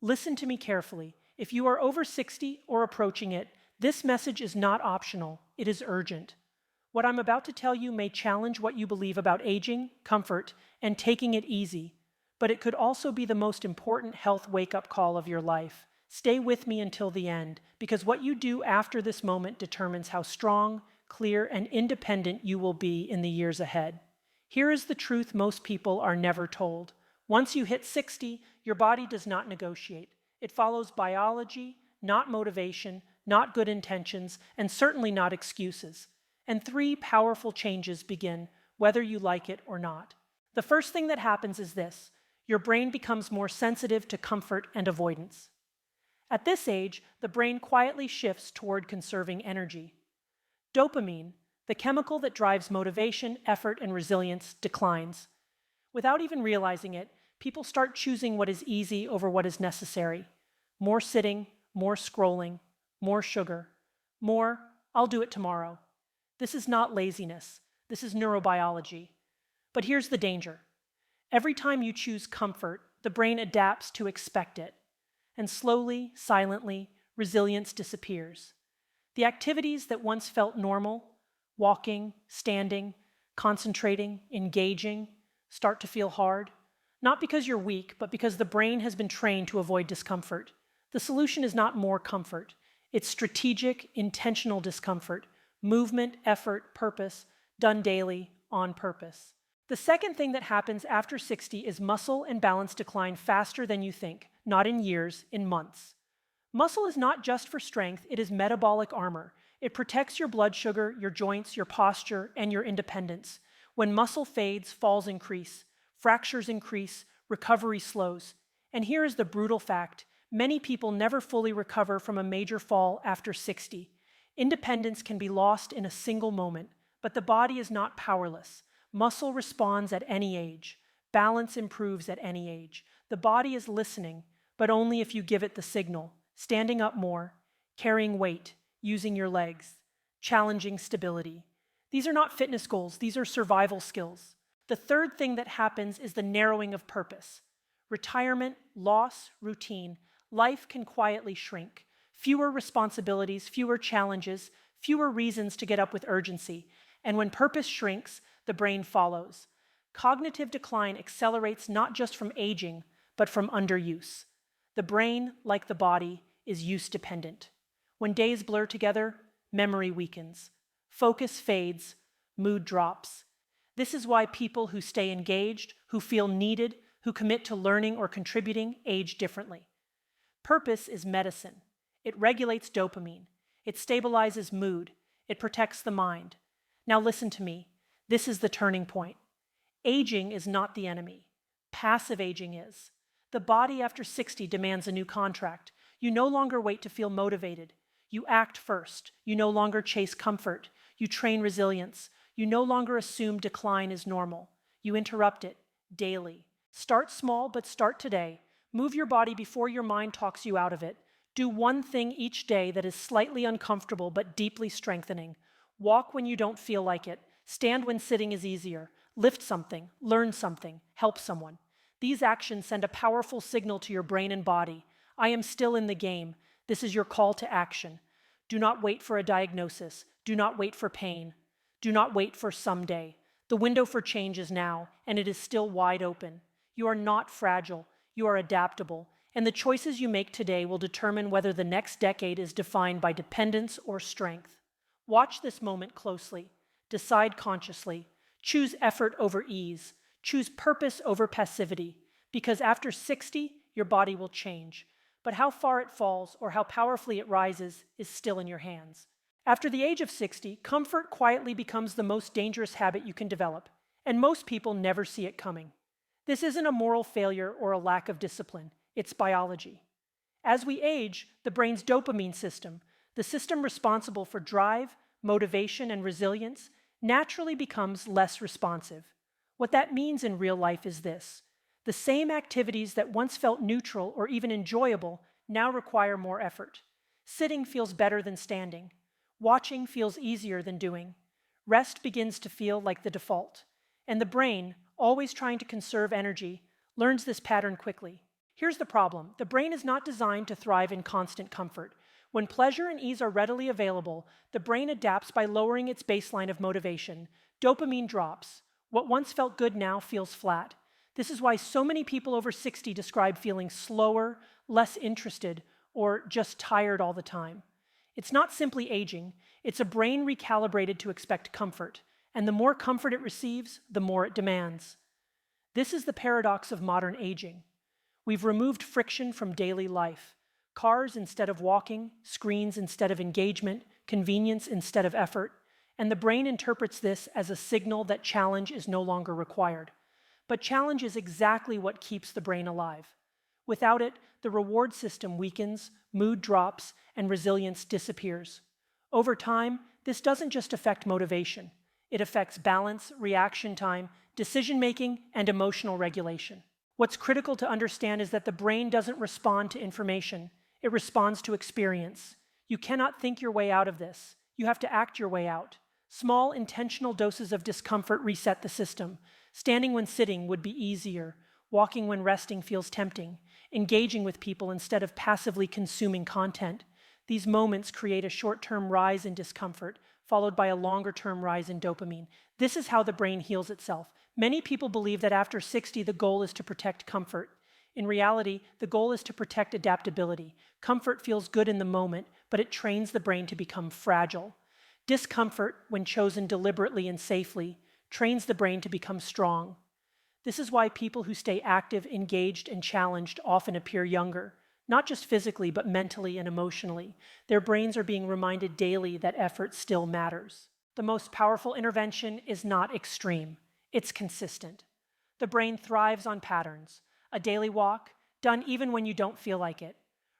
Listen to me carefully. If you are over 60 or approaching it, this message is not optional, it is urgent. What I'm about to tell you may challenge what you believe about aging, comfort, and taking it easy, but it could also be the most important health wake-up call of your life. Stay with me until the end, because what you do after this moment determines how strong, clear, and independent you will be in the years ahead. Here is the truth most people are never told. Once you hit 60, your body does not negotiate. It follows biology, not motivation, not good intentions, and certainly not excuses. And three powerful changes begin, whether you like it or not. The first thing that happens is this: your brain becomes more sensitive to comfort and avoidance. At this age, the brain quietly shifts toward conserving energy. Dopamine, the chemical that drives motivation, effort, and resilience, declines. Without even realizing it, people start choosing what is easy over what is necessary. More sitting, more scrolling, more sugar, more, I'll do it tomorrow. This is not laziness. This is neurobiology. But here's the danger. Every time you choose comfort, the brain adapts to expect it. And slowly, silently, resilience disappears. The activities that once felt normal, walking, standing, concentrating, engaging, start to feel hard. Not because you're weak, but because the brain has been trained to avoid discomfort. The solution is not more comfort. It's strategic, intentional discomfort. Movement, effort, purpose, done daily, on purpose. The second thing that happens after 60 is muscle and balance decline faster than you think, not in years, in months. Muscle is not just for strength, it is metabolic armor. It protects your blood sugar, your joints, your posture, and your independence. When muscle fades, falls increase, fractures increase, recovery slows. And here is the brutal fact: many people never fully recover from a major fall after 60. Independence can be lost in a single moment, but the body is not powerless. Muscle responds at any age. Balance improves at any age. The body is listening, but only if you give it the signal. Standing up more, carrying weight, using your legs, challenging stability. These are not fitness goals, these are survival skills. The third thing that happens is the narrowing of purpose. Retirement, loss, routine. Life can quietly shrink. Fewer responsibilities, fewer challenges, fewer reasons to get up with urgency. And when purpose shrinks, the brain follows. Cognitive decline accelerates not just from aging, but from underuse. The brain, like the body, is use-dependent. When days blur together, memory weakens. Focus fades, mood drops. This is why people who stay engaged, who feel needed, who commit to learning or contributing, age differently. Purpose is medicine. It regulates dopamine. It stabilizes mood. It protects the mind. Now listen to me. This is the turning point. Aging is not the enemy. Passive aging is. The body after 60 demands a new contract. You no longer wait to feel motivated. You act first. You no longer chase comfort. You train resilience. You no longer assume decline is normal. You interrupt it daily. Start small, but start today. Move your body before your mind talks you out of it. Do one thing each day that is slightly uncomfortable but deeply strengthening. Walk when you don't feel like it. Stand when sitting is easier. Lift something, learn something, help someone. These actions send a powerful signal to your brain and body. I am still in the game. This is your call to action. Do not wait for a diagnosis. Do not wait for pain. Do not wait for someday. The window for change is now, and it is still wide open. You are not fragile. You are adaptable. And the choices you make today will determine whether the next decade is defined by dependence or strength. Watch this moment closely. Decide consciously. Choose effort over ease. Choose purpose over passivity. Because after 60, your body will change. But how far it falls or how powerfully it rises is still in your hands. After the age of 60, comfort quietly becomes the most dangerous habit you can develop. And most people never see it coming. This isn't a moral failure or a lack of discipline. It's biology. As we age, the brain's dopamine system, the system responsible for drive, motivation, and resilience, naturally becomes less responsive. What that means in real life is this: the same activities that once felt neutral or even enjoyable now require more effort. Sitting feels better than standing. Watching feels easier than doing. Rest begins to feel like the default. And the brain, always trying to conserve energy, learns this pattern quickly. Here's the problem. The brain is not designed to thrive in constant comfort. When pleasure and ease are readily available, the brain adapts by lowering its baseline of motivation. Dopamine drops. What once felt good now feels flat. This is why so many people over 60 describe feeling slower, less interested, or just tired all the time. It's not simply aging, it's a brain recalibrated to expect comfort, and the more comfort it receives, the more it demands. This is the paradox of modern aging. We've removed friction from daily life. Cars instead of walking, screens instead of engagement, convenience instead of effort, and the brain interprets this as a signal that challenge is no longer required. But challenge is exactly what keeps the brain alive. Without it, the reward system weakens, mood drops, and resilience disappears. Over time, this doesn't just affect motivation. It affects balance, reaction time, decision-making, and emotional regulation. What's critical to understand is that the brain doesn't respond to information. It responds to experience. You cannot think your way out of this. You have to act your way out. Small, intentional doses of discomfort reset the system. Standing when sitting would be easier. Walking when resting feels tempting. Engaging with people instead of passively consuming content. These moments create a short-term rise in discomfort, followed by a longer-term rise in dopamine. This is how the brain heals itself. Many people believe that after 60, the goal is to protect comfort. In reality, the goal is to protect adaptability. Comfort feels good in the moment, but it trains the brain to become fragile. Discomfort, when chosen deliberately and safely, trains the brain to become strong. This is why people who stay active, engaged, and challenged often appear younger, not just physically, but mentally and emotionally. Their brains are being reminded daily that effort still matters. The most powerful intervention is not extreme, it's consistent. The brain thrives on patterns. A daily walk, done even when you don't feel like it.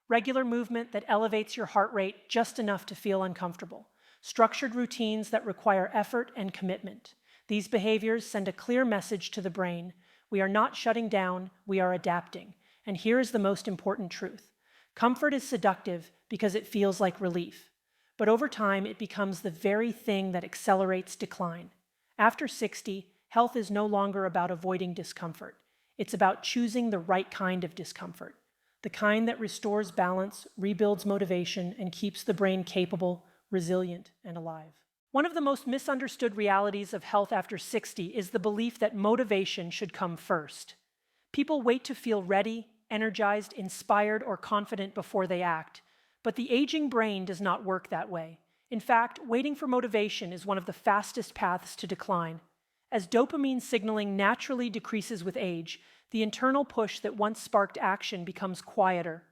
Regular movement that elevates your heart rate just enough to feel uncomfortable. Structured routines that require effort and commitment. These behaviors send a clear message to the brain. We are not shutting down, we are adapting. And here is the most important truth. Comfort is seductive because it feels like relief. But over time, it becomes the very thing that accelerates decline. After 60, health is no longer about avoiding discomfort. It's about choosing the right kind of discomfort. The kind that restores balance, rebuilds motivation, and keeps the brain capable, resilient, and alive. One of the most misunderstood realities of health after 60 is the belief that motivation should come first. People wait to feel ready, energized, inspired, or confident before they act. But the aging brain does not work that way. In fact, waiting for motivation is one of the fastest paths to decline. As dopamine signaling naturally decreases with age, the internal push that once sparked action becomes quieter.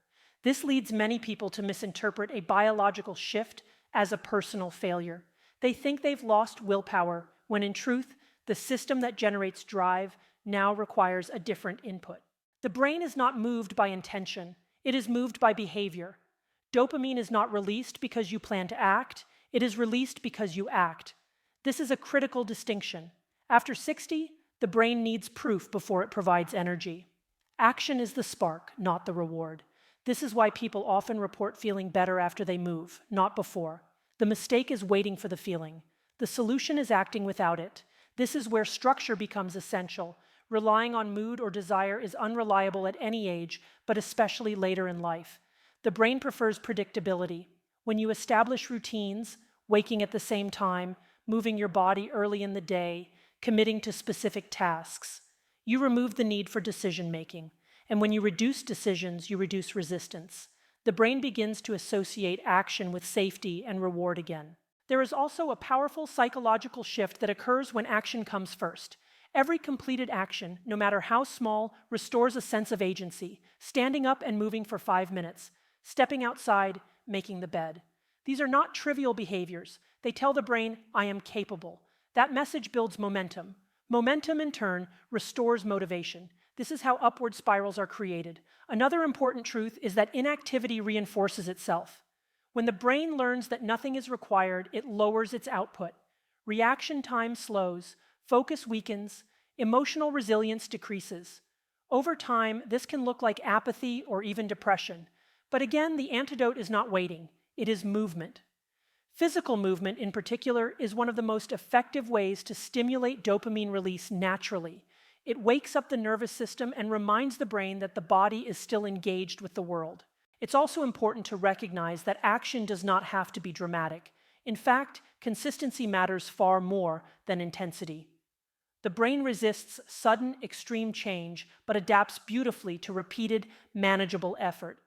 This leads many people to misinterpret a biological shift as a personal failure. They think they've lost willpower, when in truth, the system that generates drive now requires a different input. The brain is not moved by intention, it is moved by behavior. Dopamine is not released because you plan to act, it is released because you act. This is a critical distinction. After 60, the brain needs proof before it provides energy. Action is the spark, not the reward. This is why people often report feeling better after they move, not before. The mistake is waiting for the feeling. The solution is acting without it. This is where structure becomes essential. Relying on mood or desire is unreliable at any age, but especially later in life. The brain prefers predictability. When you establish routines, waking at the same time, moving your body early in the day, committing to specific tasks, you remove the need for decision-making. And when you reduce decisions, you reduce resistance. The brain begins to associate action with safety and reward again. There is also a powerful psychological shift that occurs when action comes first. Every completed action, no matter how small, restores a sense of agency. Standing up and moving for 5 minutes, stepping outside, making the bed. These are not trivial behaviors. They tell the brain, I am capable. That message builds momentum. Momentum, in turn, restores motivation. This is how upward spirals are created. Another important truth is that inactivity reinforces itself. When the brain learns that nothing is required, it lowers its output. Reaction time slows, focus weakens, emotional resilience decreases. Over time, this can look like apathy or even depression. But again, the antidote is not waiting, it is movement. Physical movement, in particular, is one of the most effective ways to stimulate dopamine release naturally. It wakes up the nervous system and reminds the brain that the body is still engaged with the world. It's also important to recognize that action does not have to be dramatic. In fact, consistency matters far more than intensity. The brain resists sudden, extreme change, but adapts beautifully to repeated, manageable effort.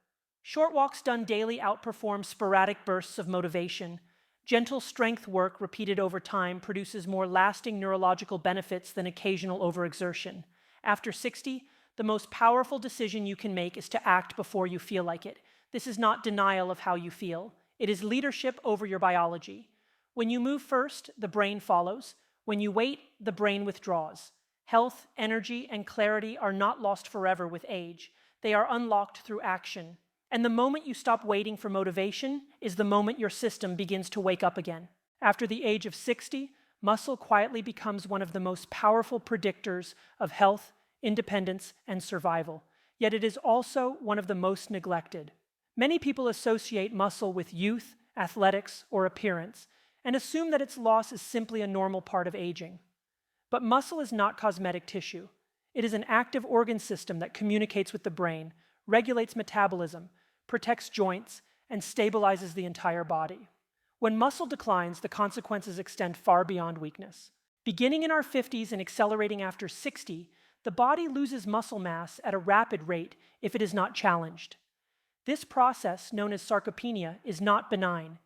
Short walks done daily outperform sporadic bursts of motivation. Gentle strength work repeated over time produces more lasting neurological benefits than occasional overexertion. After 60, the most powerful decision you can make is to act before you feel like it. This is not denial of how you feel. It is leadership over your biology. When you move first, the brain follows. When you wait, the brain withdraws. Health, energy, and clarity are not lost forever with age. They are unlocked through action. And the moment you stop waiting for motivation is the moment your system begins to wake up again. After the age of 60, muscle quietly becomes one of the most powerful predictors of health, independence, and survival. Yet it is also one of the most neglected. Many people associate muscle with youth, athletics, or appearance, and assume that its loss is simply a normal part of aging. But muscle is not cosmetic tissue. It is an active organ system that communicates with the brain, regulates metabolism, protects joints, and stabilizes the entire body. When muscle declines, the consequences extend far beyond weakness. Beginning in our 50s and accelerating after 60, the body loses muscle mass at a rapid rate if it is not challenged. This process, known as sarcopenia, is not benign.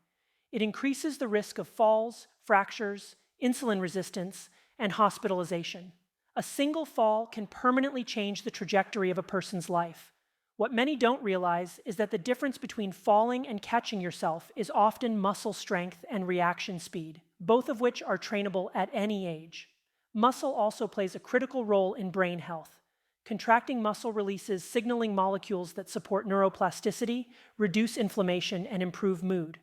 It increases the risk of falls, fractures, insulin resistance, and hospitalization. A single fall can permanently change the trajectory of a person's life. What many don't realize is that the difference between falling and catching yourself is often muscle strength and reaction speed, both of which are trainable at any age. Muscle also plays a critical role in brain health. Contracting muscle releases signaling molecules that support neuroplasticity, reduce inflammation, and improve mood.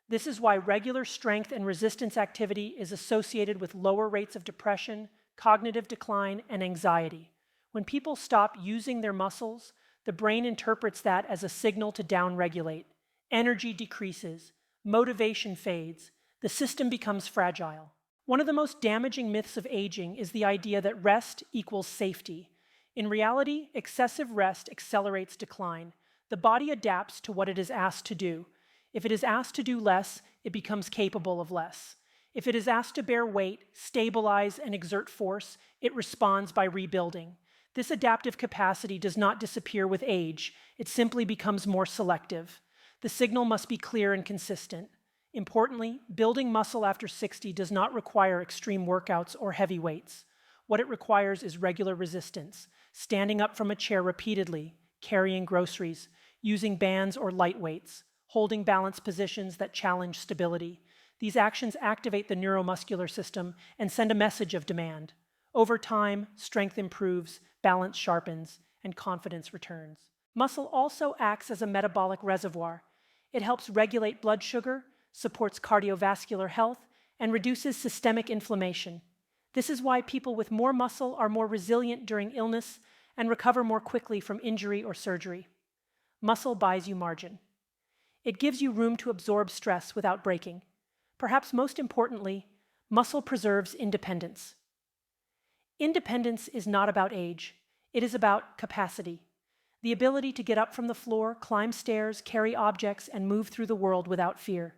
This is why regular strength and resistance activity is associated with lower rates of depression, cognitive decline, and anxiety. When people stop using their muscles, the brain interprets that as a signal to downregulate. Energy decreases, motivation fades, the system becomes fragile. One of the most damaging myths of aging is the idea that rest equals safety. In reality, excessive rest accelerates decline. The body adapts to what it is asked to do. If it is asked to do less, it becomes capable of less. If it is asked to bear weight, stabilize, and exert force, it responds by rebuilding. This adaptive capacity does not disappear with age, it simply becomes more selective. The signal must be clear and consistent. Importantly, building muscle after 60 does not require extreme workouts or heavy weights. What it requires is regular resistance, standing up from a chair repeatedly, carrying groceries, using bands or light weights, holding balanced positions that challenge stability. These actions activate the neuromuscular system and send a message of demand. Over time, strength improves, balance sharpens, and confidence returns. Muscle also acts as a metabolic reservoir. It helps regulate blood sugar, supports cardiovascular health, and reduces systemic inflammation. This is why people with more muscle are more resilient during illness and recover more quickly from injury or surgery. Muscle buys you margin. It gives you room to absorb stress without breaking. Perhaps most importantly, muscle preserves independence. Independence is not about age. It is about capacity. The ability to get up from the floor, climb stairs, carry objects, and move through the world without fear.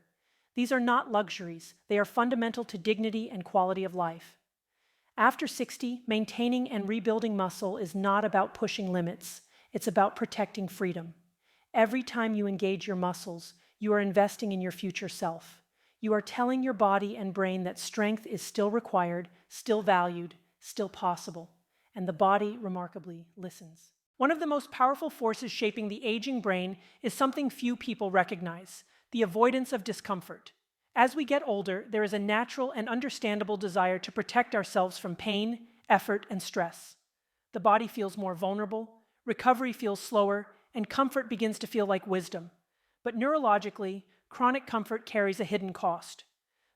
These are not luxuries. They are fundamental to dignity and quality of life. After 60, maintaining and rebuilding muscle is not about pushing limits. It's about protecting freedom. Every time you engage your muscles, you are investing in your future self. You are telling your body and brain that strength is still required, still valued, still possible, and the body remarkably listens. One of the most powerful forces shaping the aging brain is something few people recognize: the avoidance of discomfort. As we get older, there is a natural and understandable desire to protect ourselves from pain, effort, and stress. The body feels more vulnerable, recovery feels slower, and comfort begins to feel like wisdom. But neurologically, chronic comfort carries a hidden cost.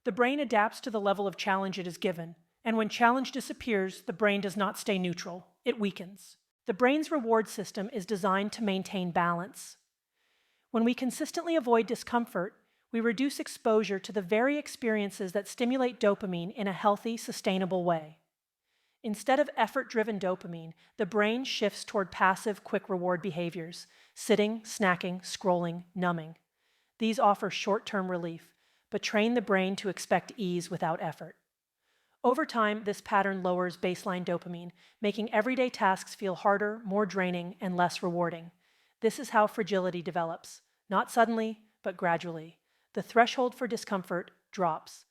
The brain adapts to the level of challenge it is given, and when challenge disappears, the brain does not stay neutral, it weakens. The brain's reward system is designed to maintain balance. When we consistently avoid discomfort, we reduce exposure to the very experiences that stimulate dopamine in a healthy, sustainable way. Instead of effort-driven dopamine, the brain shifts toward passive, quick reward behaviors: sitting, snacking, scrolling, numbing. These offer short-term relief, but train the brain to expect ease without effort. Over time, this pattern lowers baseline dopamine, making everyday tasks feel harder, more draining, and less rewarding. This is how fragility develops, not suddenly, but gradually. The threshold for discomfort drops.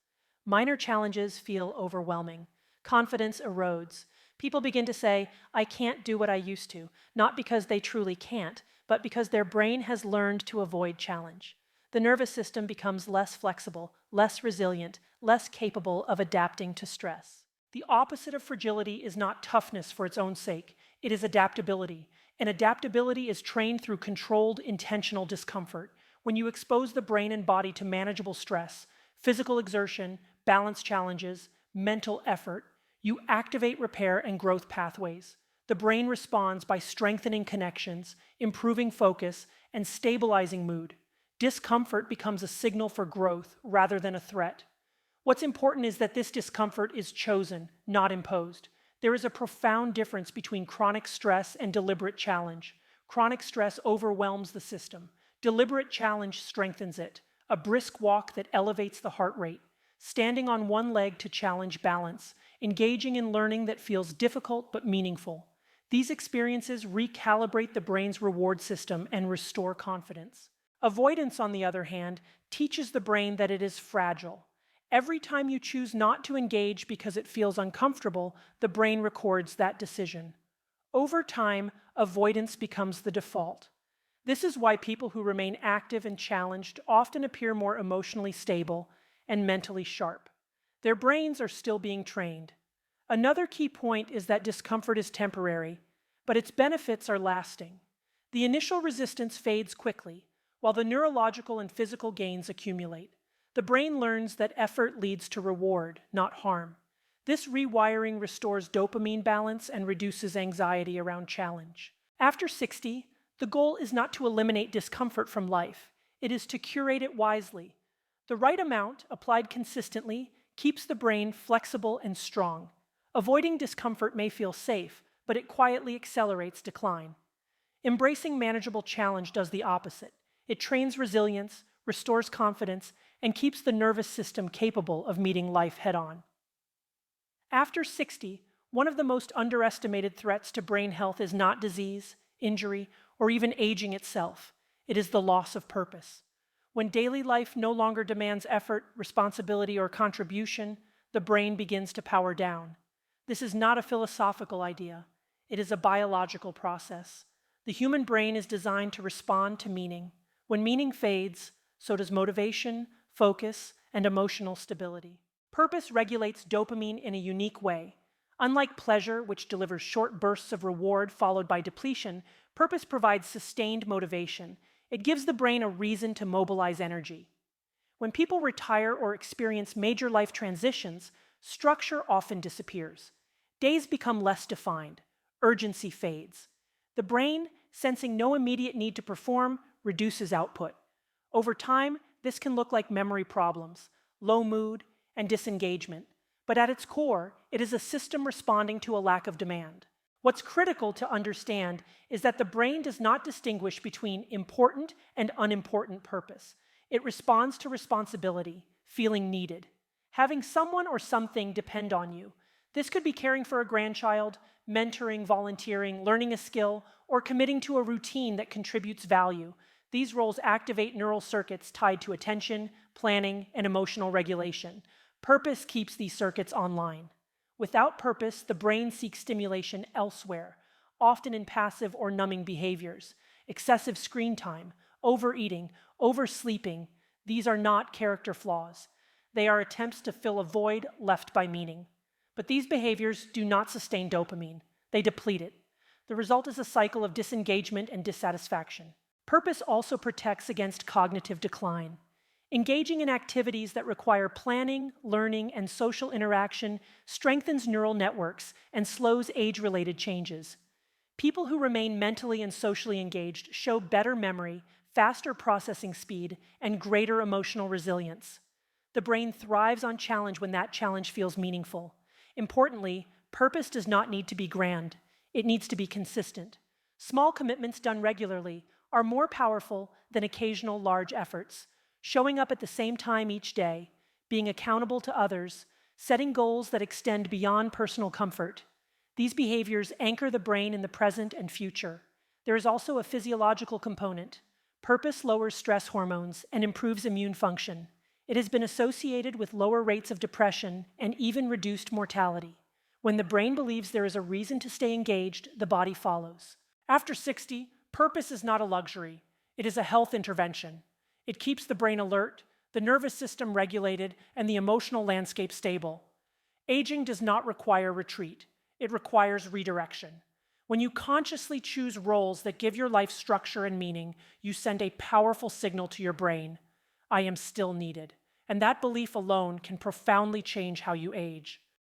Minor challenges feel overwhelming. Confidence erodes. People begin to say, "I can't do what I used to," not because they truly can't, but because their brain has learned to avoid challenge. The nervous system becomes less flexible, less resilient, less capable of adapting to stress. The opposite of fragility is not toughness for its own sake, it is adaptability. And adaptability is trained through controlled, intentional discomfort. When you expose the brain and body to manageable stress, physical exertion, balance challenges, mental effort, you activate repair and growth pathways. The brain responds by strengthening connections, improving focus, and stabilizing mood. Discomfort becomes a signal for growth rather than a threat. What's important is that this discomfort is chosen, not imposed. There is a profound difference between chronic stress and deliberate challenge. Chronic stress overwhelms the system. Deliberate challenge strengthens it. A brisk walk that elevates the heart rate. Standing on one leg to challenge balance. Engaging in learning that feels difficult but meaningful. These experiences recalibrate the brain's reward system and restore confidence. Avoidance, on the other hand, teaches the brain that it is fragile. Every time you choose not to engage because it feels uncomfortable, the brain records that decision. Over time, avoidance becomes the default. This is why people who remain active and challenged often appear more emotionally stable and mentally sharp. Their brains are still being trained. Another key point is that discomfort is temporary, but its benefits are lasting. The initial resistance fades quickly, while the neurological and physical gains accumulate. The brain learns that effort leads to reward, not harm. This rewiring restores dopamine balance and reduces anxiety around challenge. After 60, the goal is not to eliminate discomfort from life. It is to curate it wisely. The right amount, applied consistently, keeps the brain flexible and strong. Avoiding discomfort may feel safe, but it quietly accelerates decline. Embracing manageable challenge does the opposite. It trains resilience, restores confidence, and keeps the nervous system capable of meeting life head-on. After 60, one of the most underestimated threats to brain health is not disease, injury, or even aging itself. It is the loss of purpose. When daily life no longer demands effort, responsibility, or contribution, the brain begins to power down. This is not a philosophical idea. It is a biological process. The human brain is designed to respond to meaning. When meaning fades, so does motivation, focus, and emotional stability. Purpose regulates dopamine in a unique way. Unlike pleasure, which delivers short bursts of reward followed by depletion, purpose provides sustained motivation. It gives the brain a reason to mobilize energy. When people retire or experience major life transitions, structure often disappears. Days become less defined. Urgency fades. The brain, sensing no immediate need to perform, reduces output. Over time, this can look like memory problems, low mood, and disengagement. But at its core, it is a system responding to a lack of demand. What's critical to understand is that the brain does not distinguish between important and unimportant purpose. It responds to responsibility, feeling needed, having someone or something depend on you. This could be caring for a grandchild, mentoring, volunteering, learning a skill, or committing to a routine that contributes value. These roles activate neural circuits tied to attention, planning, and emotional regulation. Purpose keeps these circuits online. Without purpose, the brain seeks stimulation elsewhere, often in passive or numbing behaviors. Excessive screen time, overeating, oversleeping, these are not character flaws. They are attempts to fill a void left by meaning. But these behaviors do not sustain dopamine. They deplete it. The result is a cycle of disengagement and dissatisfaction. Purpose also protects against cognitive decline. Engaging in activities that require planning, learning, and social interaction strengthens neural networks and slows age-related changes. People who remain mentally and socially engaged show better memory, faster processing speed, and greater emotional resilience. The brain thrives on challenge when that challenge feels meaningful. Importantly, Purpose does not need to be grand. It needs to be consistent. Small commitments done regularly are more powerful than occasional large efforts. Showing up at the same time each day, being accountable to others, setting goals that extend beyond personal comfort. These behaviors anchor the brain in the present and future. There is also a physiological component. Purpose lowers stress hormones and improves immune function. It has been associated with lower rates of depression and even reduced mortality. When the brain believes there is a reason to stay engaged, the body follows. After 60, purpose is not a luxury. It is a health intervention. It keeps the brain alert, the nervous system regulated, and the emotional landscape stable. Aging does not require retreat. It requires redirection. When you consciously choose roles that give your life structure and meaning, you send a powerful signal to your brain: I am still needed. And that belief alone can profoundly change how you age.